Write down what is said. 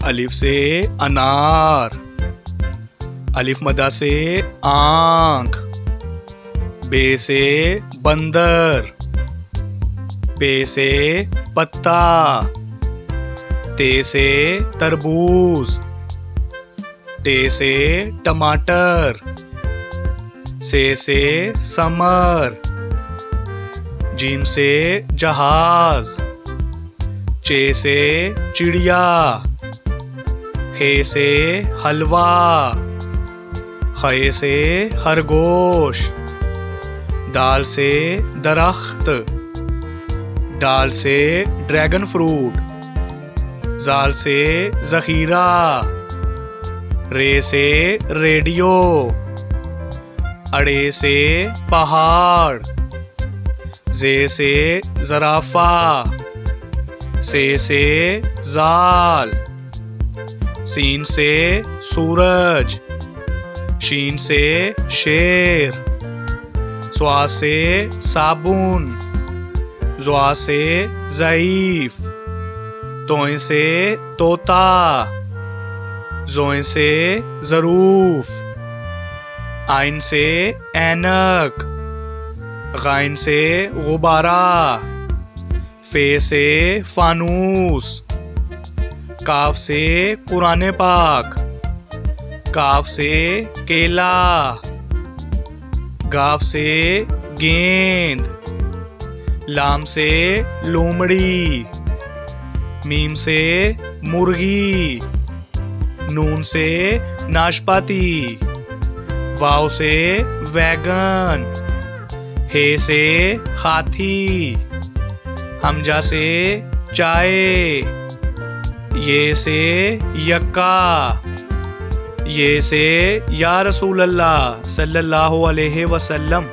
अलिफ से अनार, अलिफ मदा से आँख, बे से बंदर, पे से पत्ता, ते से तरबूज, टे से टमाटर, से समर, जीम से जहाज, चे से चिड़िया, खे से हलवा, खे से खरगोश, दाल से दरख्त, डाल से ड्रैगन फ्रूट, जाल से जखीरा, रे से रेडियो, अड़े से पहाड़, जे से जराफा, से जाल, सीन से सूरज, शीन से शेर, स्वा से साबुन, ज़्वा से ज़ईफ, तोय से तोता, ज़ोय से ज़रूफ, आइन से ऐनक, गाइन से गुब्बारा, फे से फानूस, काफ से कुरान पाक, काफ से केला, गाफ से गेंद, लाम से लोमड़ी, मीम से मुर्गी, नून से नाशपाती, वाव से वैगन, हे से हाथी, हमजा से चाय, ये से यक्का, ये से या रसूल अल्लाह सल्लल्लाहु अलैहि वसल्लम।